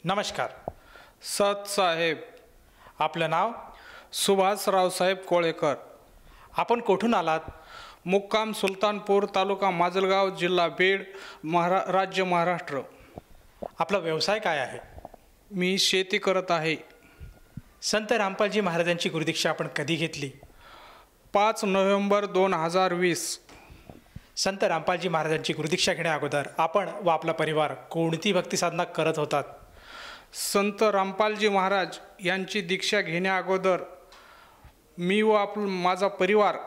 नमस्कार. सत साहेब. आपलं नाव? सुभाष रावसाहेब कोळेकर. आपण कुठून आलात? मुक्काम सुलतानपूर, तालुका माजलगाव, जिल्हा बीड, राज्य महाराष्ट्र. आपला व्यवसाय काय आहे? मी शेती करत आहे. संत रामपालजी महाराजांची गुरुदीक्षा आपण कधी घेतली? 5 नोव्हेंबर 2020. संत रामपालजी महाराजांची गुरुदीक्षा घेण्या अगोदर आपण व आपला परिवार कोणती भक्ती साधना करत होतात? संत रामपालजी महाराज यांची दीक्षा घेण्या अगोदर मी व माझा परिवार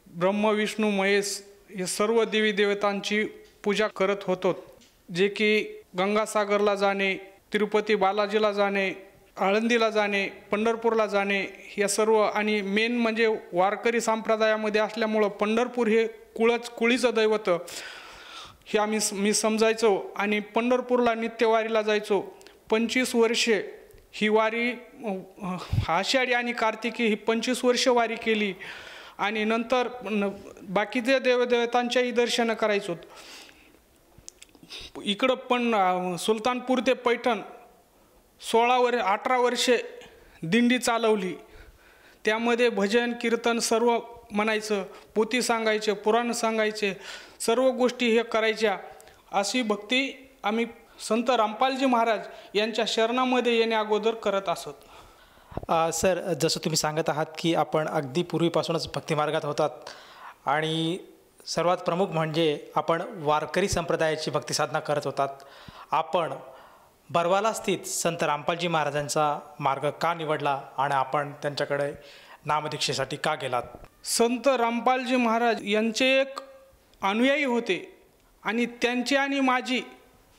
ब्रह्म विष्णू महेश हे सर्व देवी देवतांची पूजा करत होतो. जे की गंगासागरला जाणे, तिरुपती बालाजीला जाणे, आळंदीला जाणे, पंढरपूरला जाणे या सर्व, आणि मेन म्हणजे वारकरी संप्रदायामध्ये असल्यामुळं पंढरपूर हे कुळीचं दैवत हे मी समजायचो आणि पंढरपूरला नित्यवारीला जायचो. 25 वर्षे ही वारी, आषाढी आणि कार्तिकी ही 25 वर्ष वारी केली आणि नंतर बाकीचे देवदेवतांच्याही दर्शनं करायचो. इकडं पण सुलतानपूर ते पैठण 18 वर्षे दिंडी चालवली. त्यामध्ये भजन कीर्तन सर्व म्हणायचं, पोथी सांगायचे, पुराण सांगायचे, सर्व गोष्टी हे करायच्या. अशी भक्ती आम्ही संत रामपालजी महाराज यांच्या शरणामध्ये येण्या अगोदर करत असत. सर, जसं तुम्ही सांगत आहात की आपण अगदी पूर्वीपासूनच भक्तिमार्गात होतात आणि सर्वात प्रमुख म्हणजे आपण वारकरी संप्रदायाची भक्तिसाधना करत होतात. आपण बरवाला स्थित संत रामपालजी महाराजांचा मार्ग का निवडला आणि आपण त्यांच्याकडे नामदीक्षेसाठी का गेलात? संत रामपालजी महाराज यांचे एक अनुयायी होते आणि त्यांची आणि माझी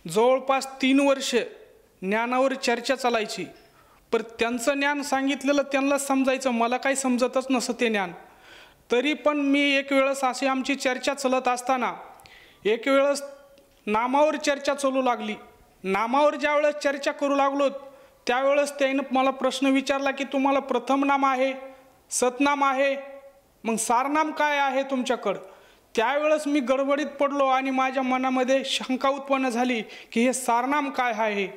जवळपास 3 वर्षे ज्ञानावर चर्चा चालायची. पण त्यांचं ज्ञान सांगितलेलं त्यांना समजायचं, मला काही समजतच नसतं ते ज्ञान. तरी पण मी एक वेळेस अशी आमची चर्चा चालत असताना एक वेळेस नामावर चर्चा चालू लागली. नामावर ज्या वेळेस चर्चा करू लागलो त्यावेळेस त्यानं मला प्रश्न विचारला की तुम्हाला प्रथम नाम आहे, सतनाम आहे, मग सारनाम काय आहे तुमच्याकडं? त्यावेळेस मी गडबडीत पडलो आणि माझ्या मनामध्ये शंका उत्पन्न झाली की हे सारनाम काय आहे.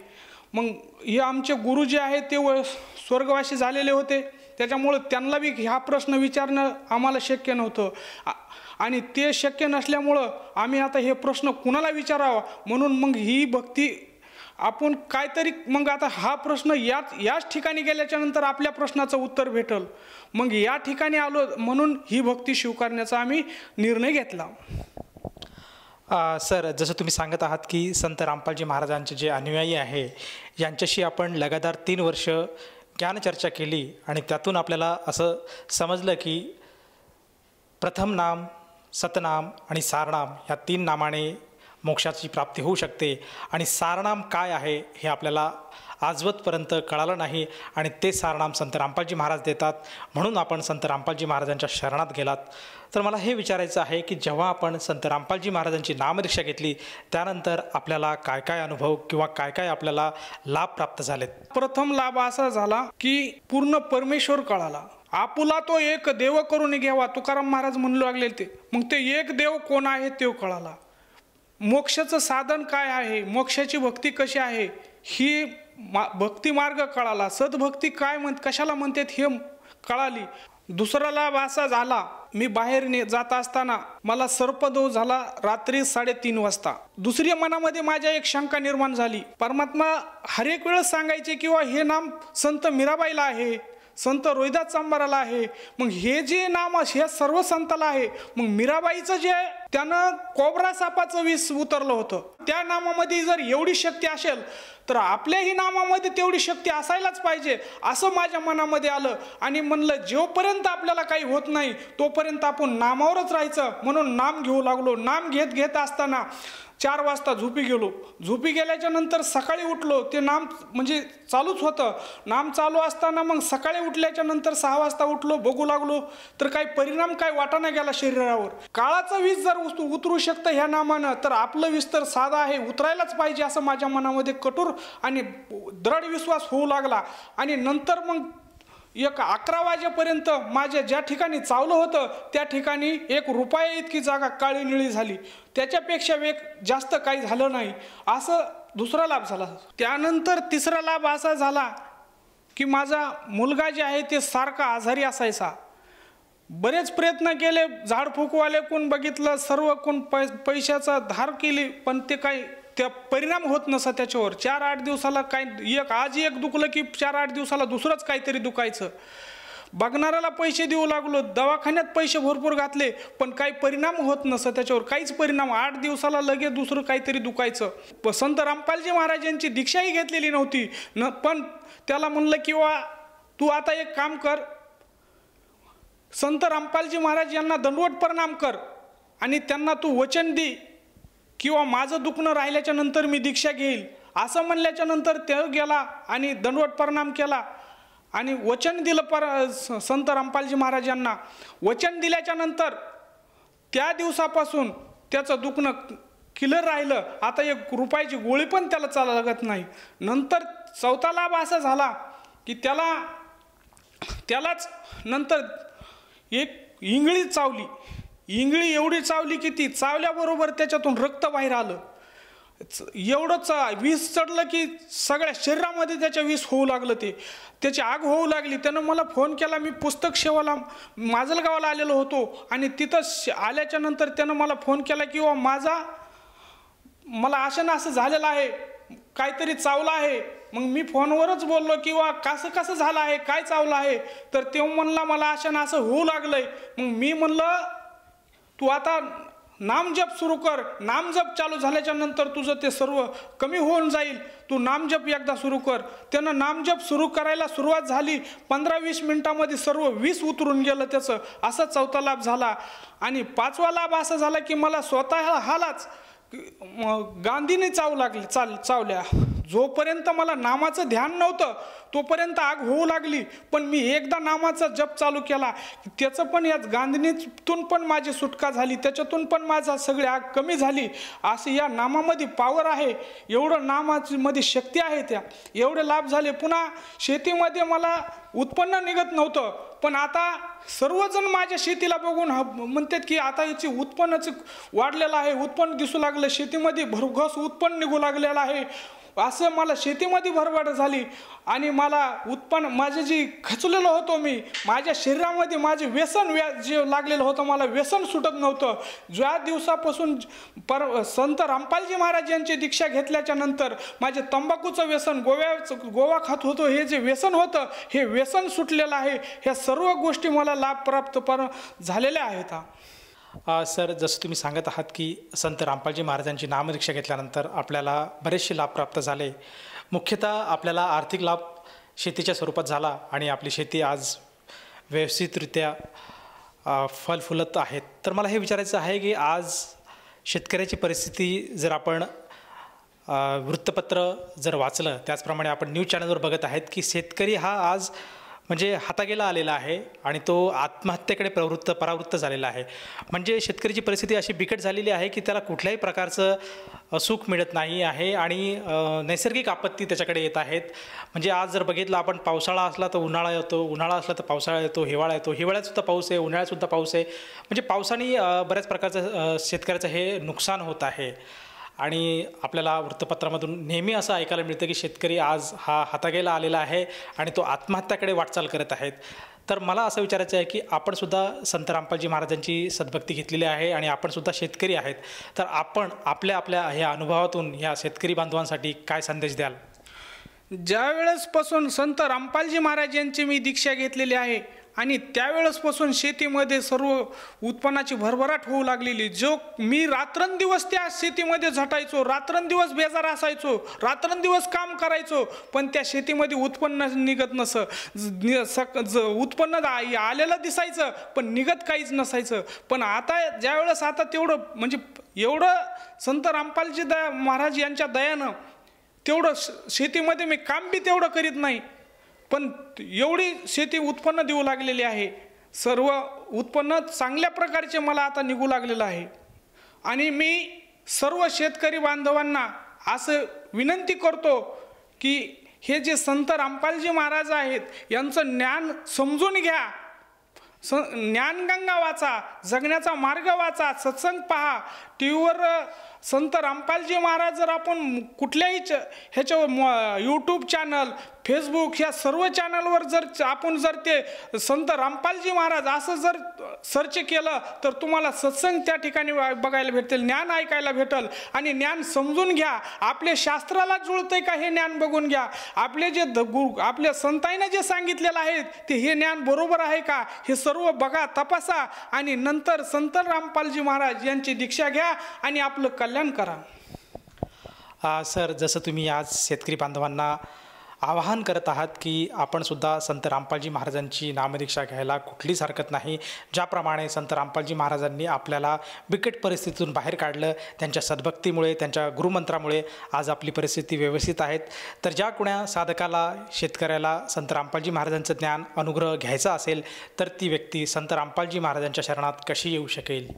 मग हे आमचे गुरु जे आहेत ते स्वर्गवासी झालेले होते, त्याच्यामुळं त्यांना बी हा प्रश्न विचारणं आम्हाला शक्य नव्हतं आणि ते शक्य नसल्यामुळं आम्ही आता हे प्रश्न कुणाला विचारावा म्हणून मग ही भक्ती आपण काहीतरी, मग आता हा प्रश्न याच ठिकाणी गेल्याच्या नंतर आपल्या प्रश्नाचं उत्तर भेटल, मग या ठिकाणी आलो म्हणून ही भक्ती स्वीकारण्याचा आम्ही निर्णय घेतला. सर, जसं तुम्ही सांगत आहात की संत रामपालजी महाराजांचे जे अनुयायी आहे यांच्याशी आपण लगातार 3 वर्ष ज्ञानचर्चा केली आणि त्यातून आपल्याला असं समजलं की प्रथम नाम, सतनाम आणि सारनाम ह्या 3 नामाने मोक्षाची प्राप्ती होऊ शकते. आणि सारनाम काय आहे हे आपल्याला आजवतपर्यंत कळालं नाही आणि ते सारनाम संत रामपालजी महाराज देतात, म्हणून आपण संत रामपालजी महाराजांच्या शरणात गेलात. तर मला हे विचारायचं आहे की जेव्हा आपण संत रामपालजी महाराजांची नामदीक्षा घेतली त्यानंतर आपल्याला काय काय अनुभव किंवा काय काय आपल्याला लाभ प्राप्त झालेत? प्रथम लाभ असा झाला की पूर्ण परमेश्वर कळाला. आपुला तो एक देव करून घ्यावा, तुकाराम महाराज म्हणू लागले ते. मग ते एक देव कोण आहे ते कळाला. मोक्षाचं साधन काय आहे, मोक्षाची भक्ती कशी आहे ही भक्ती मार्ग कळाला. सद्भक्ती काय कशाला म्हणतात हे कळाली. दुसरा लाभ असा झाला, मी बाहेर जात असताना मला सर्पदोष झाला रात्री 3:30 वाजता. दुसऱ्या मनामध्ये माझ्या एक शंका निर्माण झाली. परमात्मा हर एक वेळेस सांगायचे किंवा हे नाम संत मीराबाईला आहे, संत रोहिदास चांबाराला आहे, मग हे जे नाम हे सर्व संताला आहे. मग मीराबाईचं जे त्यानं कोबरा सापाचं विष उतरलं होतं, त्या नामामध्ये जर एवढी शक्ती असेल तर आपल्याही नामामध्ये तेवढी शक्ती असायलाच पाहिजे असं माझ्या मनामध्ये आलं. आणि म्हणलं जोपर्यंत आपल्याला काही होत नाही तोपर्यंत आपण नामावरच राहायचं, म्हणून नाम घेऊ लागलो. नाम घेत असताना 4 वाजता झोपी गेलो. झोपी गेल्याच्या नंतर सकाळी उठलो, ते नाम म्हणजे चालूच होतं. नाम चालू असताना मग सकाळी उठल्याच्या नंतर 6 वाजता उठलो, बघू लागलो तर काही परिणाम काय वाटाणा गेला शरीरावर. काळाचं विष जर उतरू शकतं ह्या नामानं तर आपलं विष तर साधा आहे, उतरायलाच पाहिजे असं माझ्या मनामध्ये कठोर आणि दृढ विश्वास होऊ लागला. आणि नंतर मग 11 वाजेपर्यंत माझ्या ज्या ठिकाणी चावलं होतं त्या ठिकाणी 1 रुपया इतकी जागा काळी निळी झाली. त्याच्यापेक्षा जास्त काही झालं नाही. असं दुसरा लाभ झाला. त्यानंतर तिसरा लाभ असा झाला की माझा मुलगा जे आहे ते सारखा आजारी असायचा. बरेच प्रयत्न केले, झाडफूकवाले कोण बघितलं, सर्व कोण पैशाचा धार केली, पण ते काही त्या परिणाम होत नसा त्याच्यावर. 4-8 दिवसाला काय आज एक दुखलं की 4-8 दिवसाला दुसरंच काहीतरी दुखायचं. बघणाऱ्याला पैसे देऊ लागलो, दवाखान्यात पैसे भरपूर घातले, पण काही परिणाम होत नसं त्याच्यावर, काहीच परिणाम. 8 दिवसाला लगेच दुसरं काहीतरी दुखायचं. संत रामपालजी महाराज यांची दीक्षाही घेतलेली नव्हती पण त्याला म्हणलं किंवा तू आता एक काम कर, संत रामपालजी महाराज यांना दंडवत प्रणाम कर आणि त्यांना तू वचन दे किंवा माझं दुखणं राहिल्याच्या नंतर मी दीक्षा घेईल. असं म्हणल्याच्या नंतर तो गेला आणि दंडवत प्रणाम केला आणि वचन दिलं संत रामपालजी महाराज यांना. वचन दिल्याच्या नंतर त्या दिवसापासून त्याचं दुखणं क्लिअर राहिलं. आता 1 रुपयाची गोळी पण त्याला चाला लागत नाही. नंतर चौथा लाभ असा झाला की त्यालाच नंतर एक इंगळी चावली. इंगळी एवढी चावली की ती चावल्याबरोबर त्याच्यातून रक्त बाहेर आलं. एवढंच विष चढलं की सगळ्या शरीरामध्ये त्याच्या विष होऊ लागलं, त्याची आग होऊ लागली. त्यानं मला फोन केला. मी पुस्तक सेवाला माजलगावला आलेलो होतो आणि तिथं आल्याच्या नंतर त्यानं मला फोन केला की मला असं झालेलं आहे, काहीतरी चावलं आहे. मग मी फोनवरच बोललो किंवा कसं झालं आहे, काय चावलं आहे. तर तेव्हा म्हणला मला असं होऊ लागलंय. मग मी म्हणलं तू आता नामजप सुरू कर. नामजप चालू झाल्याच्या नंतर तुझं ते सर्व कमी होऊन जाईल. तू नामजप एकदा सुरू कर. त्यानं नामजप सुरू करायला सुरुवात झाली. 15-20 मिनिटामध्ये सर्व विष उतरून गेलं त्याचं. असा चौथा लाभ झाला. आणि 5वा लाभ असा झाला की मला स्वतःलाच गांधीने चावल्या. जोपर्यंत मला नामाचं ध्यान नव्हतं तोपर्यंत आग होऊ लागली, पण मी एकदा नामाचा जप चालू केला त्याचं पण याच गांधीतून पण माझी सुटका झाली, त्याच्यातून पण माझा सगळी आग कमी झाली. असं या नामामध्ये पॉवर आहे, एवढं नामामध्ये शक्ती आहे. त्या एवढे लाभ झाले. पुन्हा शेतीमध्ये मला उत्पन्न निघत नव्हतं, पण आता सर्वजण माझ्या शेतीला बघून म्हणतात की आता याची उत्पन्नाचं वाढलेलं आहे, उत्पन्न दिसू लागलं, शेतीमध्ये भरघोस उत्पन्न निघू लागलेलं आहे. असं मला शेतीमध्ये भरभराट झाली आणि मला उत्पन्न माझे जे खचलेलं होतो मी माझ्या शरीरामध्ये माझे व्यसन जे लागलेलं होतं, मला व्यसन सुटत नव्हतं. ज्या दिवसापासून संत रामपालजी महाराज यांची दीक्षा घेतल्याच्या नंतर माझे तंबाखूचं व्यसन, गोवा खात होतो, हे जे व्यसन होतं हे व्यसन सुटलेलं आहे. ह्या सर्व गोष्टी मला लाभ प्राप्त झालेल्या आहेत. सर, जसं तुम्ही सांगत आहात की संत रामपालजी महाराजांची नामदीक्षा घेतल्यानंतर आपल्याला बरेचसे लाभ प्राप्त झाले. मुख्यतः आपल्याला आर्थिक लाभ शेतीच्या स्वरूपात झाला आणि आपली शेती आज व्यवस्थितरित्या फुलत आहेत. तर मला हे विचारायचं आहे की आज शेतकऱ्याची परिस्थिती जर आपण वृत्तपत्र जर वाचलं, त्याचप्रमाणे आपण न्यूज चॅनलवर बघत आहेत की शेतकरी हा आज म्हणजे हातागेला आलेला आहे आणि तो आत्महत्येकडे परावृत्त झालेला आहे. म्हणजे शेतकऱ्याची परिस्थिती अशी बिकट झालेली आहे की त्याला कुठल्याही प्रकारचं सुख मिळत नाही आहे आणि नैसर्गिक आपत्ती त्याच्याकडे येत आहेत. म्हणजे आज जर बघितलं आपण, पावसाळा असला तर उन्हाळा येतो, उन्हाळा असला तर पावसाळा येतो, हिवाळा येतो, हिवाळ्यातसुद्धा पाऊस आहे, उन्हाळ्यातसुद्धा पाऊस आहे. म्हणजे पावसाने बऱ्याच प्रकारचं शेतकऱ्याचं हे नुकसान होत आहे. आणि आपल्याला वृत्तपत्रामधून नेहमी असं ऐकायला मिळतं की शेतकरी आज हा हातागेला आलेला आहे आणि तो आत्महत्याकडे वाटचाल करत आहेत. तर मला असं विचारायचं आहे की आपणसुद्धा संत रामपालजी महाराजांची सद्भक्ती घेतलेली आहे आणि आपणसुद्धा शेतकरी आहेत. तर आपण आपल्या ह्या अनुभवातून ह्या शेतकरी बांधवांसाठी काय संदेश द्याल? ज्या वेळेसपासून संत रामपालजी महाराज यांची मी दीक्षा घेतलेली आहे आणि त्यावेळेसपासून शेतीमध्ये सर्व उत्पन्नाची भरभराट होऊ लागलेली. जो मी रात्रंदिवस त्या शेतीमध्ये झटायचो, रात्रंदिवस बेजार असायचो, रात्रंदिवस काम करायचो, पण त्या शेतीमध्ये उत्पन्न निघत नसं. उत्पन्न आलेलं दिसायचं पण निघत काहीच नसायचं. पण आता ज्यावेळेस आता तेवढं म्हणजे एवढं संत रामपालजी महाराज यांच्या दयानं तेवढं शेतीमध्ये मी काम बी तेवढं करीत नाही, पण एवढी शेती उत्पन्न देऊ लागलेली आहे. सर्व उत्पन्न चांगल्या प्रकारचे मला आता निघू लागलेलं आहे. आणि मी सर्व शेतकरी बांधवांना असं विनंती करतो की हे जे संत रामपालजी महाराज आहेत यांचं ज्ञान समजून घ्या, ज्ञानगंगा वाचा, जगण्याचा मार्ग वाचा, सत्संग पहा, टी व्हीवर संत रामपालजी महाराज जर आपण कुठल्याही ह्याच्यावर यूट्यूब चॅनल, फेसबुक या सर्व चॅनलवर जर ते संत रामपालजी महाराज असं जर सर्च केलं तर तुम्हाला सत्संग त्या ठिकाणी बघायला भेटेल, ज्ञान ऐकायला भेटेल आणि ज्ञान समजून घ्या. आपले शास्त्राला जुळतंय का हे ज्ञान बघून घ्या. आपले जे आपल्या संतांनी जे सांगितलेलं आहे ते हे ज्ञान बरोबर आहे का हे सर्व बघा, तपासा आणि नंतर संत रामपालजी महाराज यांची दीक्षा घ्या आणि आपलं कल्याण करा. सर, जसं तुम्ही आज शेतकरी बांधवांना आवाहन करत आहात की आपण सुद्धा संत रामपालजी महाराजांची नामदीक्षा घ्यायला कुठलीच हरकत नाही. ज्याप्रमाणे संत रामपालजी महाराजांनी आपल्याला बिकट परिस्थितीतून बाहेर काढलं, त्यांच्या सद्भक्तीमुळे, त्यांच्या गुरुमंत्रामुळे आज आपली परिस्थिती व्यवस्थित आहेत. तर ज्या कुण्या साधकाला, शेतकऱ्याला संत रामपालजी महाराजांचं ज्ञान, अनुग्रह घ्यायचा असेल तर ती व्यक्ती संत रामपालजी महाराजांच्या शरणात कशी येऊ शकेल?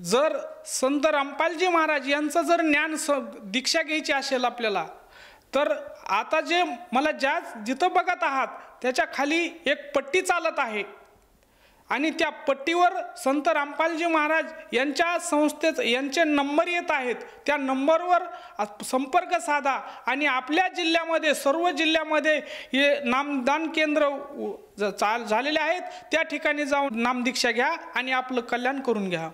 जर संत रामपालजी महाराज यांचं जर ज्ञान दीक्षा घ्यायची असेल आपल्याला, तर आता जे मला जिथं बघत आहात त्याच्या खाली एक पट्टी चालत आहे आणि त्या पट्टीवर संत रामपालजी महाराज यांच्या यांचे नंबर येत आहेत. त्या नंबरवर संपर्क साधा आणि आपल्या जिल्ह्यामध्ये, सर्व जिल्ह्यामध्ये हे नामदान केंद्र झालेले आहेत, त्या ठिकाणी जाऊन नामदीक्षा घ्या आणि आपलं कल्याण करून घ्या.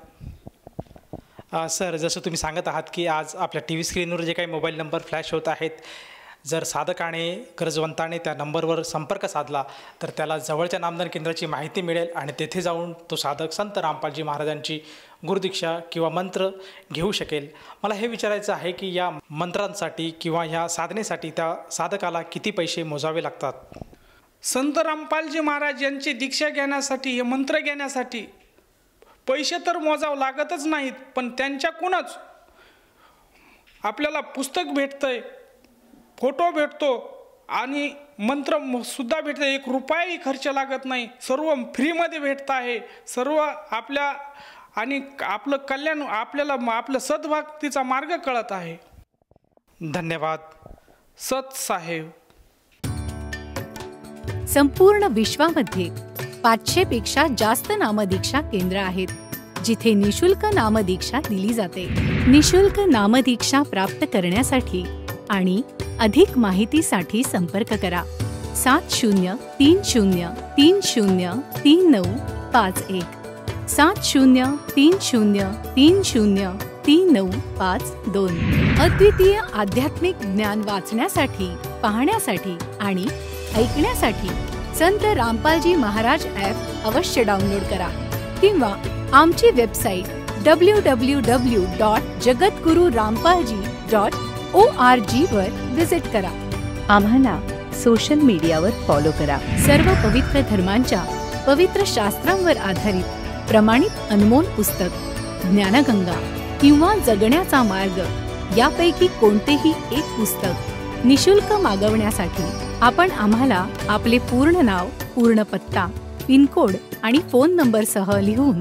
सर, जसं तुम्ही सांगत आहात की आज आपल्या टी व्ही स्क्रीनवर जे काही मोबाईल नंबर फ्लॅश होत आहेत, जर साधकाने, गरजवंताने त्या नंबरवर संपर्क साधला तर त्याला जवळच्या नामदान केंद्राची माहिती मिळेल आणि तेथे जाऊन तो साधक संत रामपालजी महाराजांची गुरुदीक्षा किंवा मंत्र घेऊ शकेल. मला हे विचारायचं आहे की या मंत्रांसाठी किंवा ह्या साधनेसाठी त्या साधकाला किती पैसे मोजावे लागतात? संत रामपालजी महाराज यांची दीक्षा घेण्यासाठी, हे मंत्र घेण्यासाठी पैसे तर मोजावं लागतच नाहीत, पण त्यांच्याकडूनच आपल्याला पुस्तक भेटतंय, फोटो भेटतो आणि मंत्र सुद्धा भेटतं. 1 रुपयाही खर्च लागत नाही, सर्व फ्रीमध्ये भेटत आहे. सर्व आपल्या आणि आपलं कल्याण, आपल्याला आपलं सद्भक्तीचा मार्ग कळत आहे. धन्यवाद. सत साहेब. संपूर्ण विश्वामध्ये 500 पेक्षा जास्त नामदीक्षा केंद्र आहेत जिथे निशुल्क नामदीक्षा दिली जाते. निशुल्क नामदीक्षा प्राप्त करण्यासाठी आणि अधिक माहितीसाठी संपर्क करा 7030303951 7030303952. अद्वितीय आध्यात्मिक ज्ञान वाचण्यासाठी, पाहण्यासाठी आणि ऐकण्यासाठी संत रामपालजी महाराज ॲप अवश्य डाउनलोड करा किंवा आमची वेबसाईट www.jagatgururampalji.org वर विजिट करा. आम्हाला सोशल मीडियावर फॉलो करा. सर्व पवित्र धर्मांच्या पवित्र शास्त्रांवर आधारित प्रमाणित अनमोल पुस्तक ज्ञानगंगा किंवा जगण्याचा मार्ग यापैकी कोणतेही एक पुस्तक निशुल्क मागवण्यासाठी आपण आम्हाला आपले पूर्ण नाव, पूर्ण पत्ता, पिनकोड आणि फोन नंबरसह लिहून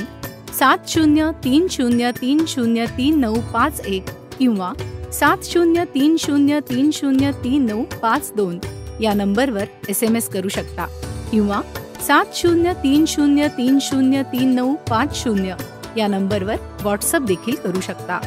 7030303951 किंवा 7030303952 या नंबरवर SMS करू शकता किंवा 7030303950 या नंबरवर व्हॉट्सअप देखील करू शकता.